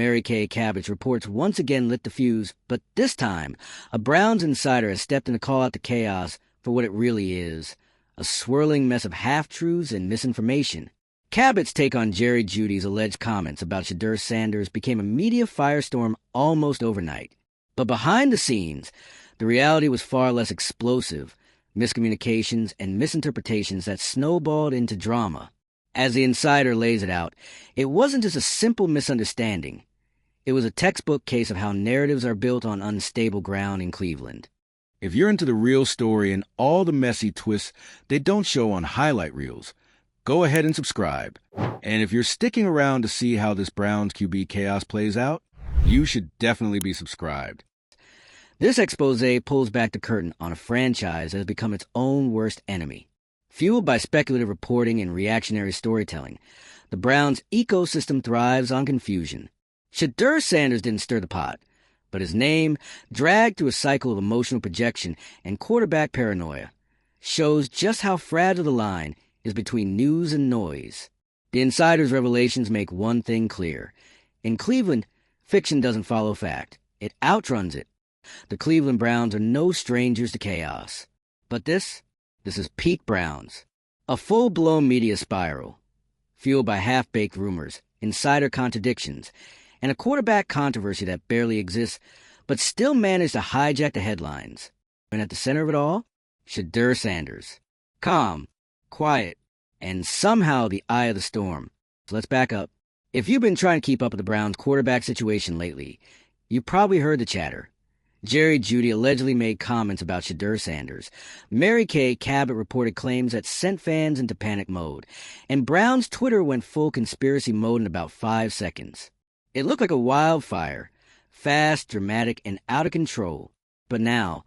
Mary Kay Cabot's reports once again lit the fuse, but this time, a Browns insider has stepped in to call out the chaos for what it really is, a swirling mess of half-truths and misinformation. Cabot's take on Jeudy's alleged comments about Shedeur Sanders became a media firestorm almost overnight. But behind the scenes, the reality was far less explosive, miscommunications and misinterpretations that snowballed into drama. As the insider lays it out, it wasn't just a simple misunderstanding. It was a textbook case of how narratives are built on unstable ground in Cleveland. If you're into the real story and all the messy twists they don't show on highlight reels, go ahead and subscribe. And if you're sticking around to see how this Browns QB chaos plays out, you should definitely be subscribed. This expose pulls back the curtain on a franchise that has become its own worst enemy. Fueled by speculative reporting and reactionary storytelling, the Browns' ecosystem thrives on confusion. Shedeur Sanders didn't stir the pot, but his name, dragged through a cycle of emotional projection and quarterback paranoia, shows just how fragile the line is between news and noise. The insider's revelations make one thing clear. In Cleveland, fiction doesn't follow fact. It outruns it. The Cleveland Browns are no strangers to chaos. But this is peak Browns. A full-blown media spiral, fueled by half-baked rumors, insider contradictions, and a quarterback controversy that barely exists, but still managed to hijack the headlines. And at the center of it all, Shedeur Sanders. Calm, quiet, and somehow the eye of the storm. So let's back up. If you've been trying to keep up with the Browns' quarterback situation lately, you probably heard the chatter. Jeudy allegedly made comments about Shedeur Sanders. Mary Kay Cabot reported claims that sent fans into panic mode, and Browns Twitter went full conspiracy mode in about 5 seconds. It looked like a wildfire, fast, dramatic, and out of control. But now,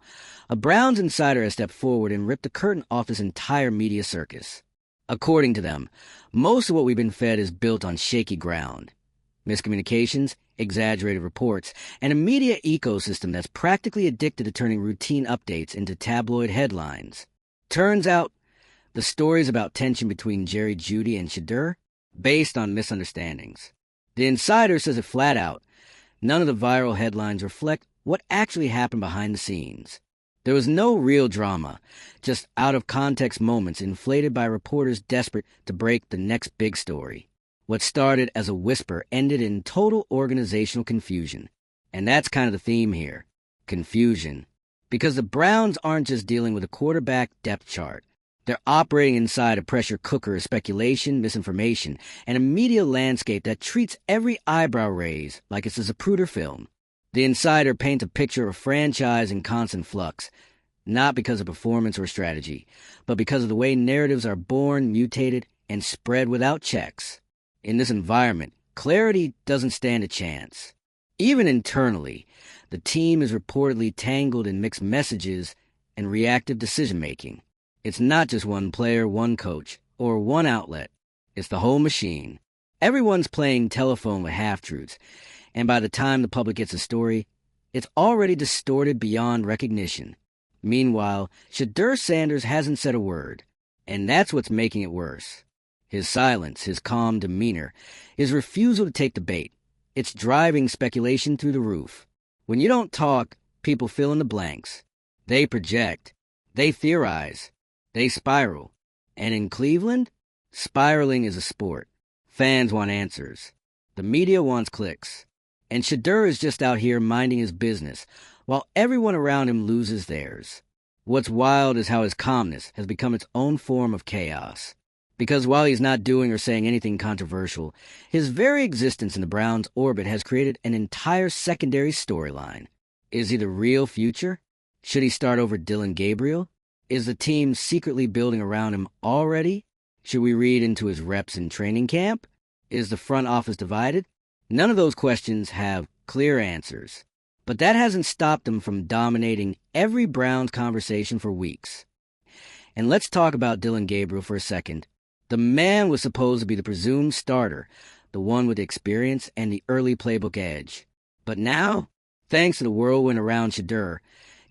a Browns insider has stepped forward and ripped the curtain off this entire media circus. According to them, most of what we've been fed is built on shaky ground. Miscommunications, exaggerated reports, and a media ecosystem that's practically addicted to turning routine updates into tabloid headlines. Turns out, the stories about tension between Jeudy and Shedeur, based on misunderstandings. The insider says it flat out. None of the viral headlines reflect what actually happened behind the scenes. There was no real drama, just out-of-context moments inflated by reporters desperate to break the next big story. What started as a whisper ended in total organizational confusion. And that's kind of the theme here. Confusion. Because the Browns aren't just dealing with a quarterback depth chart. They're operating inside a pressure cooker of speculation, misinformation, and a media landscape that treats every eyebrow raise like it's a Zapruder film. The insider paints a picture of a franchise in constant flux, not because of performance or strategy, but because of the way narratives are born, mutated, and spread without checks. In this environment, clarity doesn't stand a chance. Even internally, the team is reportedly tangled in mixed messages and reactive decision-making. It's not just one player, one coach, or one outlet. It's the whole machine. Everyone's playing telephone with half-truths, and by the time the public gets a story, it's already distorted beyond recognition. Meanwhile, Shedeur Sanders hasn't said a word, and that's what's making it worse. His silence, his calm demeanor, his refusal to take the bait. It's driving speculation through the roof. When you don't talk, people fill in the blanks. They project. They theorize. They spiral. And in Cleveland, spiraling is a sport. Fans want answers. The media wants clicks. And Shedeur is just out here minding his business, while everyone around him loses theirs. What's wild is how his calmness has become its own form of chaos. Because while he's not doing or saying anything controversial, his very existence in the Browns' orbit has created an entire secondary storyline. Is he the real future? Should he start over Dylan Gabriel? Is the team secretly building around him already? Should we read into his reps in training camp? Is the front office divided? None of those questions have clear answers. But that hasn't stopped them from dominating every Browns conversation for weeks. And let's talk about Dylan Gabriel for a second. The man was supposed to be the presumed starter, the one with the experience and the early playbook edge. But now, thanks to the whirlwind around Shedeur,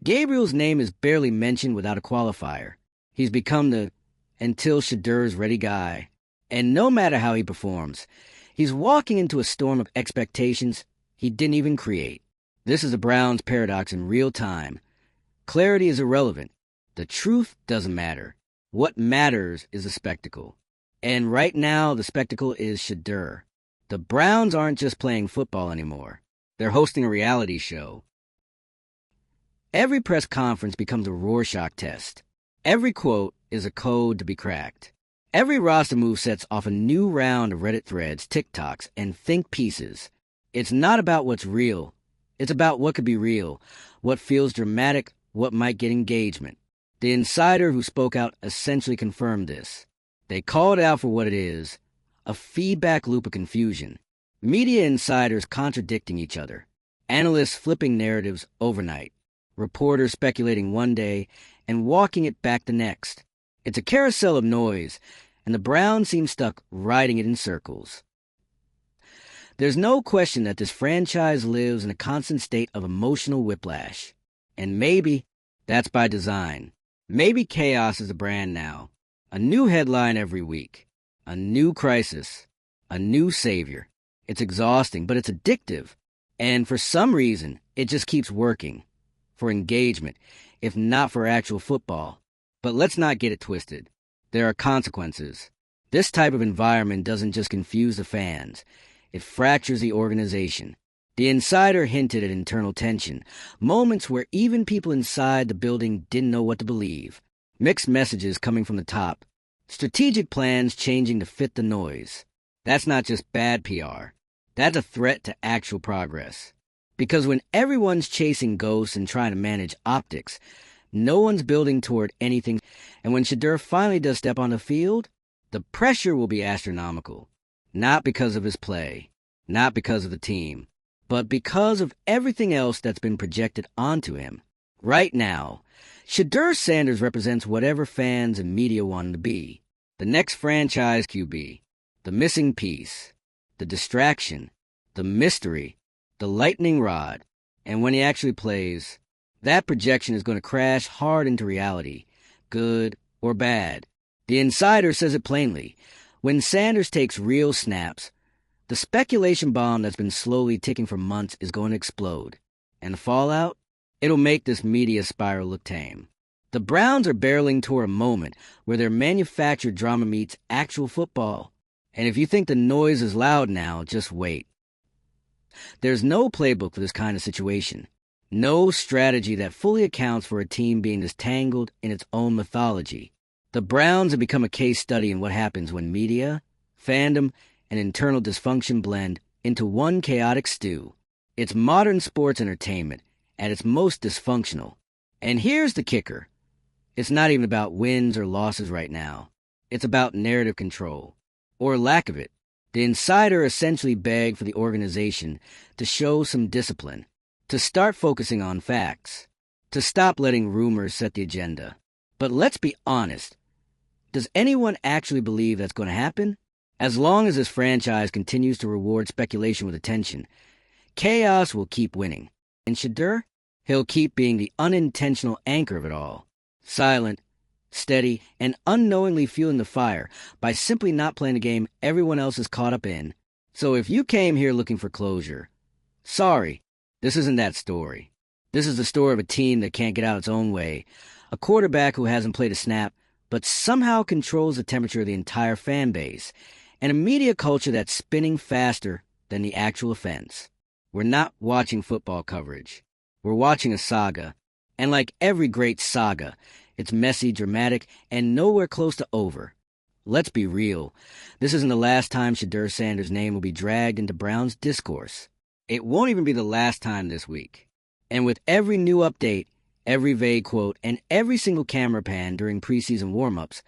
Gabriel's name is barely mentioned without a qualifier. He's become the until Shedeur's ready guy. And no matter how he performs, he's walking into a storm of expectations he didn't even create. This is the Browns paradox in real time. Clarity is irrelevant. The truth doesn't matter. What matters is the spectacle. And right now, the spectacle is Shedeur. The Browns aren't just playing football anymore. They're hosting a reality show. Every press conference becomes a Rorschach test. Every quote is a code to be cracked. Every roster move sets off a new round of Reddit threads, TikToks, and think pieces. It's not about what's real. It's about what could be real, what feels dramatic, what might get engagement. The insider who spoke out essentially confirmed this. They called out for what it is, a feedback loop of confusion. Media insiders contradicting each other. Analysts flipping narratives overnight. Reporters speculating one day and walking it back the next. It's a carousel of noise, and the Browns seem stuck riding it in circles. There's no question that this franchise lives in a constant state of emotional whiplash. And maybe that's by design. Maybe chaos is the brand now. A new headline every week. A new crisis. A new savior. It's exhausting, but it's addictive. And for some reason, it just keeps working. For engagement, if not for actual football. But let's not get it twisted. There are consequences. This type of environment doesn't just confuse the fans. It fractures the organization. The insider hinted at internal tension, moments where even people inside the building didn't know what to believe. Mixed messages coming from the top. Strategic plans changing to fit the noise. That's not just bad PR. That's a threat to actual progress. Because when everyone's chasing ghosts and trying to manage optics, no one's building toward anything. And when Shedeur finally does step on the field, the pressure will be astronomical. Not because of his play, not because of the team, but because of everything else that's been projected onto him. Right now, Shedeur Sanders represents whatever fans and media want him to be. The next franchise QB, the missing piece, the distraction, the mystery, the lightning rod. And when he actually plays, that projection is going to crash hard into reality, good or bad. The insider says it plainly. When Sanders takes real snaps, the speculation bomb that's been slowly ticking for months is going to explode. And the fallout? It'll make this media spiral look tame. The Browns are barreling toward a moment where their manufactured drama meets actual football. And if you think the noise is loud now, just wait. There's no playbook for this kind of situation. No strategy that fully accounts for a team being this tangled in its own mythology. The Browns have become a case study in what happens when media, fandom, and internal dysfunction blend into one chaotic stew. It's modern sports entertainment at its most dysfunctional. And here's the kicker. It's not even about wins or losses right now. It's about narrative control, or lack of it. The insider essentially begged for the organization to show some discipline, to start focusing on facts, to stop letting rumors set the agenda. But let's be honest. Does anyone actually believe that's going to happen? As long as this franchise continues to reward speculation with attention, chaos will keep winning. And Shedeur? He'll keep being the unintentional anchor of it all. Silent, steady, and unknowingly fueling the fire by simply not playing the game everyone else is caught up in. So if you came here looking for closure, sorry, this isn't that story. This is the story of a team that can't get out its own way, a quarterback who hasn't played a snap, but somehow controls the temperature of the entire fan base, and a media culture that's spinning faster than the actual offense. We're not watching football coverage. We're watching a saga. And like every great saga, it's messy, dramatic, and nowhere close to over. Let's be real. This isn't the last time Shedeur Sanders' name will be dragged into Browns discourse. It won't even be the last time this week. And with every new update, every vague quote, and every single camera pan during preseason warm-ups,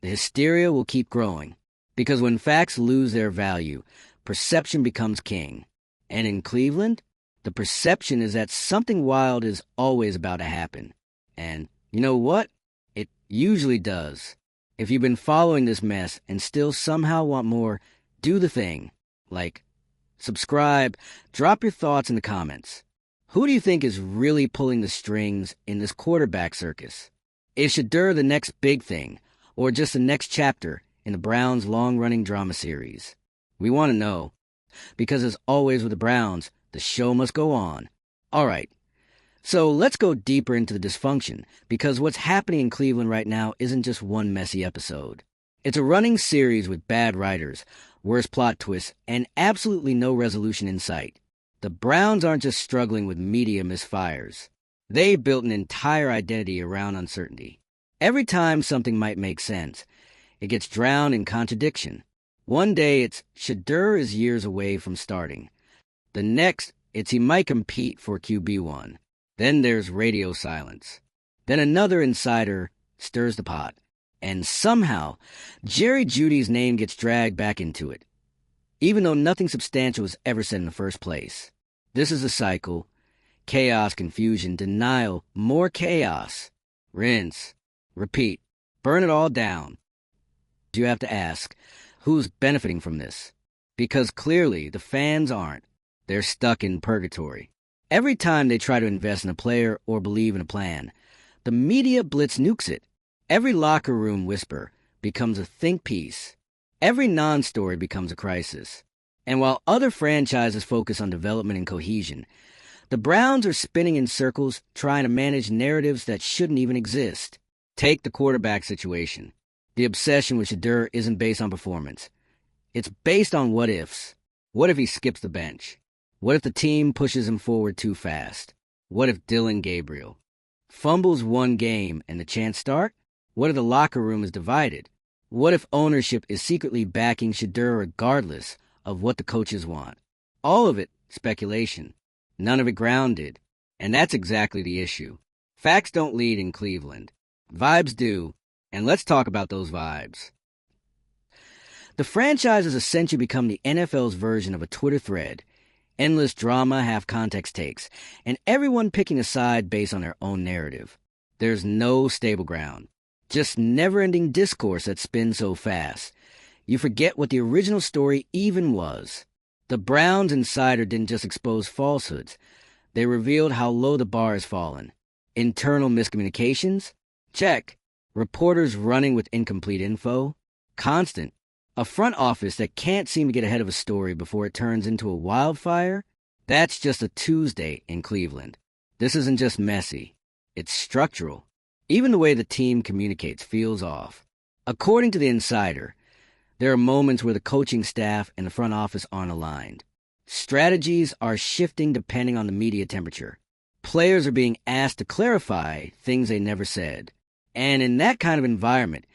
the hysteria will keep growing. Because when facts lose their value, perception becomes king. And in Cleveland, the perception is that something wild is always about to happen. And you know what? It usually does. If you've been following this mess and still somehow want more, do the thing. Like, subscribe, drop your thoughts in the comments. Who do you think is really pulling the strings in this quarterback circus? Is Shedeur the next big thing, or just the next chapter in the Browns' long-running drama series? We want to know. Because as always with the Browns, The show must go on. All right, so let's go deeper into the dysfunction, because what's happening in Cleveland right now isn't just one messy episode. It's a running series with bad writers, worse plot twists, and absolutely no resolution in sight. The Browns aren't just struggling with media misfires. They built an entire identity around uncertainty. Every time something might make sense, it gets drowned in contradiction. One day it's Shedeur is years away from starting. The next, it's he might compete for QB1. Then there's radio silence. Then another insider stirs the pot. And somehow, Jeudy's name gets dragged back into it, even though nothing substantial was ever said in the first place. This is a cycle. Chaos, confusion, denial, more chaos. Rinse. Repeat. Burn it all down. You have to ask, who's benefiting from this? Because clearly, the fans aren't. They're stuck in purgatory. Every time they try to invest in a player or believe in a plan, the media blitz nukes it. Every locker room whisper becomes a think piece. Every non-story becomes a crisis. And while other franchises focus on development and cohesion, the Browns are spinning in circles trying to manage narratives that shouldn't even exist. Take the quarterback situation. The obsession with Shedeur isn't based on performance. It's based on what-ifs. What if he skips the bench? What if the team pushes him forward too fast? What if Dylan Gabriel fumbles one game and the chants start? What if the locker room is divided? What if ownership is secretly backing Shedeur regardless of what the coaches want? All of it speculation. None of it grounded. And that's exactly the issue. Facts don't lead in Cleveland. Vibes do. And let's talk about those vibes. The franchise has essentially become the NFL's version of a Twitter thread. Endless drama, half-context takes, and everyone picking a side based on their own narrative. There's no stable ground. Just never-ending discourse that spins so fast. You forget what the original story even was. The Browns insider didn't just expose falsehoods. They revealed how low the bar has fallen. Internal miscommunications? Check. Reporters running with incomplete info? Constant. A front office that can't seem to get ahead of a story before it turns into a wildfire? That's just a Tuesday in Cleveland. This isn't just messy. It's structural. Even the way the team communicates feels off. According to the insider, there are moments where the coaching staff and the front office aren't aligned. Strategies are shifting depending on the media temperature. Players are being asked to clarify things they never said. And in that kind of environment,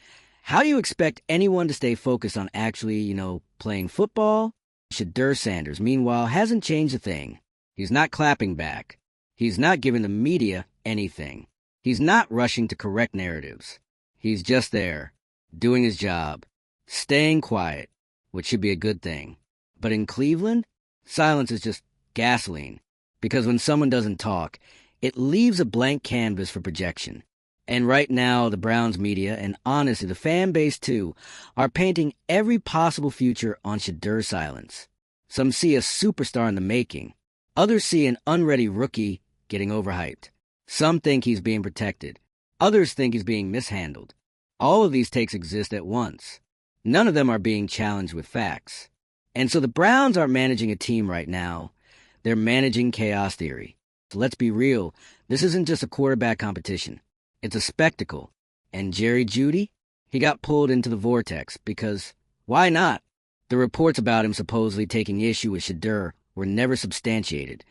how do you expect anyone to stay focused on actually, playing football? Shedeur Sanders, meanwhile, hasn't changed a thing. He's not clapping back. He's not giving the media anything. He's not rushing to correct narratives. He's just there, doing his job, staying quiet, which should be a good thing. But in Cleveland, silence is just gasoline, because when someone doesn't talk, it leaves a blank canvas for projection. And right now, the Browns media, and honestly the fan base too, are painting every possible future on Shedeur's silence. Some see a superstar in the making. Others see an unready rookie getting overhyped. Some think he's being protected. Others think he's being mishandled. All of these takes exist at once. None of them are being challenged with facts. And so the Browns aren't managing a team right now. They're managing chaos theory. So let's be real. This isn't just a quarterback competition. It's a spectacle. And Jeudy? He got pulled into the vortex because, why not? The reports about him supposedly taking issue with Shedeur were never substantiated.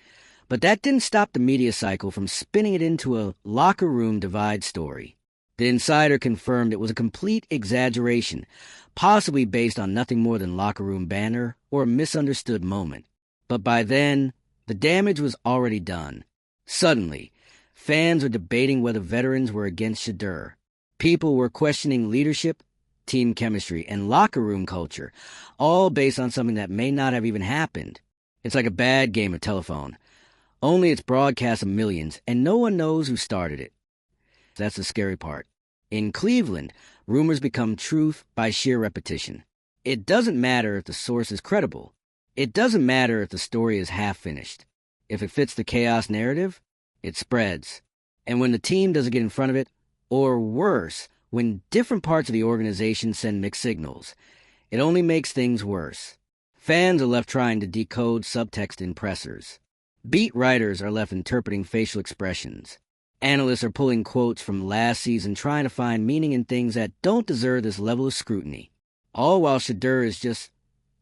But that didn't stop the media cycle from spinning it into a locker room divide story. The insider confirmed it was a complete exaggeration, possibly based on nothing more than locker room banter or a misunderstood moment. But by then, the damage was already done. Suddenly, fans were debating whether veterans were against Shedeur. People were questioning leadership, team chemistry, and locker room culture, all based on something that may not have even happened. It's like a bad game of telephone. Only it's broadcast to millions, and no one knows who started it. That's the scary part. In Cleveland, rumors become truth by sheer repetition. It doesn't matter if the source is credible. It doesn't matter if the story is half-finished. If it fits the chaos narrative, it spreads. And when the team doesn't get in front of it, or worse, when different parts of the organization send mixed signals, it only makes things worse. Fans are left trying to decode subtext in pressers. Beat writers are left interpreting facial expressions. Analysts are pulling quotes from last season trying to find meaning in things that don't deserve this level of scrutiny. All while Shedeur is just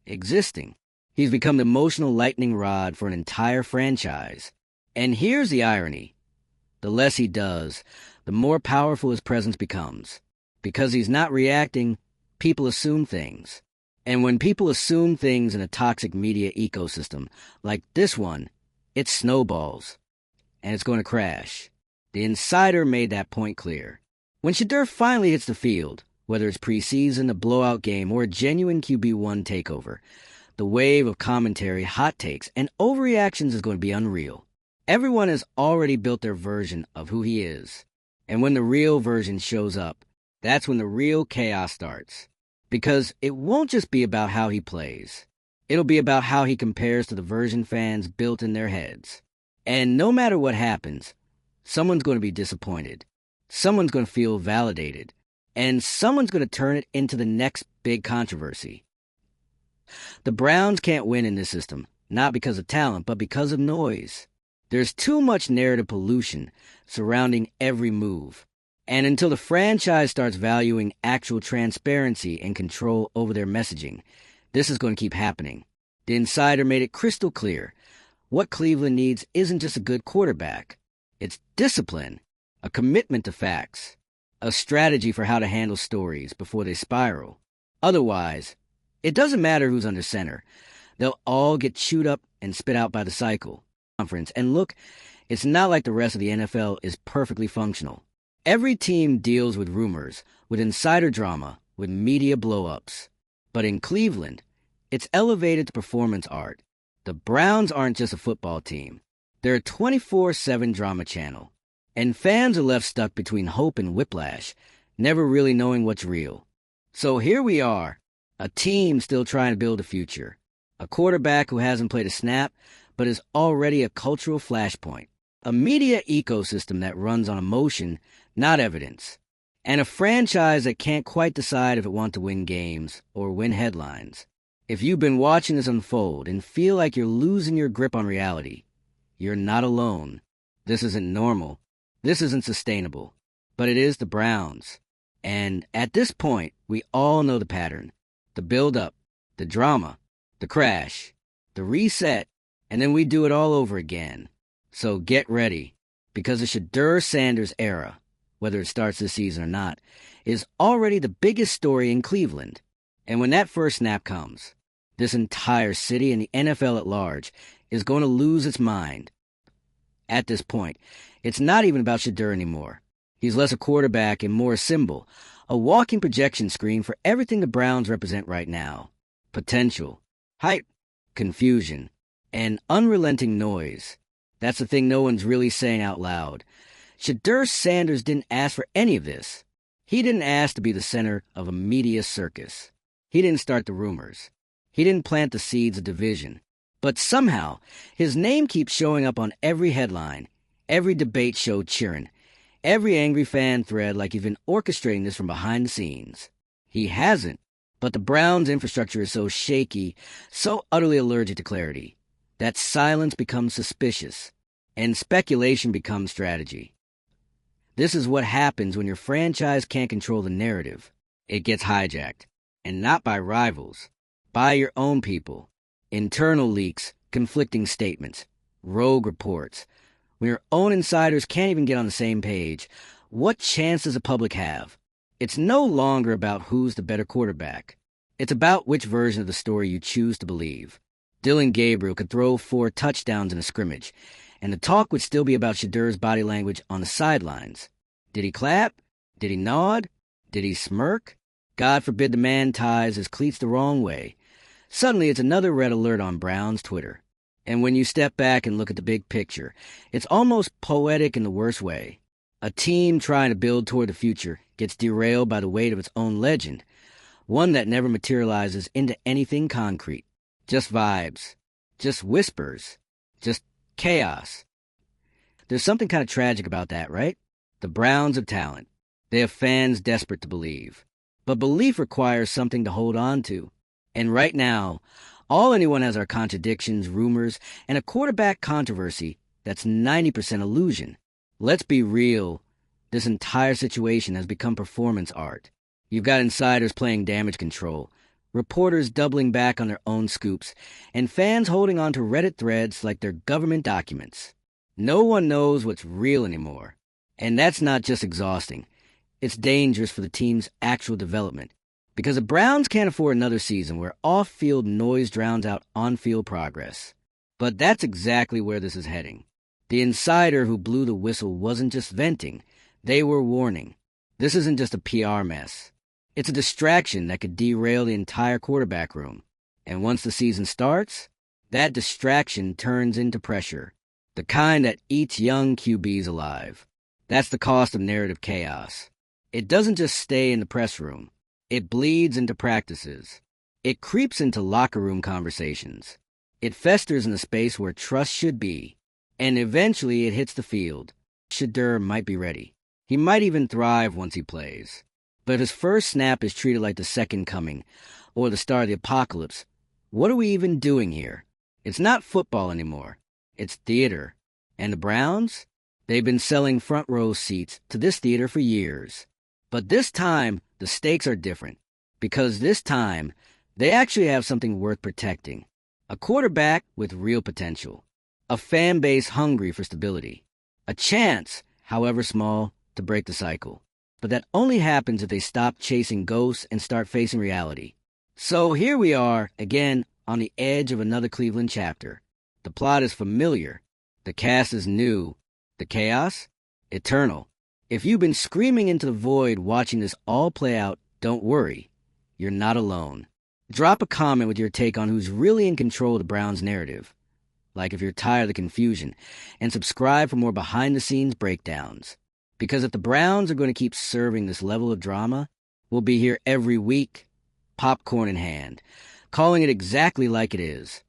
existing. He's become the emotional lightning rod for an entire franchise. And here's the irony. The less he does, the more powerful his presence becomes. Because he's not reacting, people assume things. And when people assume things in a toxic media ecosystem, like this one, it snowballs. And it's going to crash. The Insider made that point clear. When Shedeur finally hits the field, whether it's preseason, a blowout game, or a genuine QB1 takeover, the wave of commentary, hot takes, and overreactions is going to be unreal. Everyone has already built their version of who he is. And when the real version shows up, that's when the real chaos starts. Because it won't just be about how he plays. It'll be about how he compares to the version fans built in their heads. And no matter what happens, someone's going to be disappointed. Someone's going to feel validated. And someone's going to turn it into the next big controversy. The Browns can't win in this system, not because of talent, but because of noise. There's too much narrative pollution surrounding every move. And until the franchise starts valuing actual transparency and control over their messaging, this is going to keep happening. The Insider made it crystal clear. What Cleveland needs isn't just a good quarterback. It's discipline, a commitment to facts, a strategy for how to handle stories before they spiral. Otherwise, it doesn't matter who's under center. They'll all get chewed up and spit out by the cycle. And look, it's not like the rest of the NFL is perfectly functional. Every team deals with rumors, with insider drama, with media blow-ups. But in Cleveland, it's elevated to performance art. The Browns aren't just a football team. They're a 24/7 drama channel. And fans are left stuck between hope and whiplash, never really knowing what's real. So here we are, a team still trying to build a future. A quarterback who hasn't played a snap, but is already a cultural flashpoint. A media ecosystem that runs on emotion, not evidence. And a franchise that can't quite decide if it wants to win games or win headlines. If you've been watching this unfold and feel like you're losing your grip on reality, you're not alone. This isn't normal. This isn't sustainable. But it is the Browns. And at this point, we all know the pattern. The build-up, the drama, the crash, the reset, and then we do it all over again. So get ready, because the Shedeur Sanders era, whether it starts this season or not, is already the biggest story in Cleveland. And when that first snap comes, this entire city and the NFL at large is going to lose its mind. At this point, it's not even about Shedeur anymore. He's less a quarterback and more a symbol, a walking projection screen for everything the Browns represent right now. Potential, hype, confusion, and unrelenting noise. That's the thing no one's really saying out loud. Shedeur Sanders didn't ask for any of this. He didn't ask to be the center of a media circus. He didn't start the rumors. He didn't plant the seeds of division. But somehow, his name keeps showing up on every headline, every debate show cheering, every angry fan thread like he's been orchestrating this from behind the scenes. He hasn't, but the Browns' infrastructure is so shaky, so utterly allergic to clarity, that silence becomes suspicious, and speculation becomes strategy. This is what happens when your franchise can't control the narrative. It gets hijacked, and not by rivals, by your own people. Internal leaks, conflicting statements, rogue reports. When your own insiders can't even get on the same page, what chance does the public have? It's no longer about who's the better quarterback. It's about which version of the story you choose to believe. Dylan Gabriel could throw 4 touchdowns in a scrimmage, and the talk would still be about Shedeur's body language on the sidelines. Did he clap? Did he nod? Did he smirk? God forbid the man ties his cleats the wrong way. Suddenly, it's another red alert on Brown's Twitter. And when you step back and look at the big picture, it's almost poetic in the worst way. A team trying to build toward the future gets derailed by the weight of its own legend, one that never materializes into anything concrete. Just vibes, just whispers, just chaos. There's something kind of tragic about that, right? The Browns have talent. They have fans desperate to believe. But belief requires something to hold on to. And right now, All anyone has are contradictions, rumors, and a quarterback controversy that's 90% illusion. Let's be real. This entire situation has become performance art. You've got insiders playing damage control, reporters doubling back on their own scoops, and fans holding on to Reddit threads like they're government documents. No one knows what's real anymore. And that's not just exhausting. It's dangerous for the team's actual development. Because the Browns can't afford another season where off-field noise drowns out on-field progress. But that's exactly where this is heading. The insider who blew the whistle wasn't just venting. They were warning. This isn't just a PR mess. It's a distraction that could derail the entire quarterback room. And once the season starts, that distraction turns into pressure. The kind that eats young QBs alive. That's the cost of narrative chaos. It doesn't just stay in the press room. It bleeds into practices. It creeps into locker room conversations. It festers in a space where trust should be. And eventually it hits the field. Shedeur might be ready. He might even thrive once he plays. But if his first snap is treated like the second coming, or the start of the apocalypse, what are we even doing here? It's not football anymore. It's theater. And the Browns? They've been selling front row seats to this theater for years. But this time, the stakes are different. Because this time, they actually have something worth protecting. A quarterback with real potential. A fan base hungry for stability. A chance, however small, to break the cycle. But that only happens if they stop chasing ghosts and start facing reality. So here we are, again, on the edge of another Cleveland chapter. The plot is familiar. The cast is new. The chaos? Eternal. If you've been screaming into the void watching this all play out, don't worry. You're not alone. Drop a comment with your take on who's really in control of the Browns' narrative. Like if you're tired of the confusion. And subscribe for more behind-the-scenes breakdowns. Because if the Browns are going to keep serving this level of drama, we'll be here every week, popcorn in hand, calling it exactly like it is.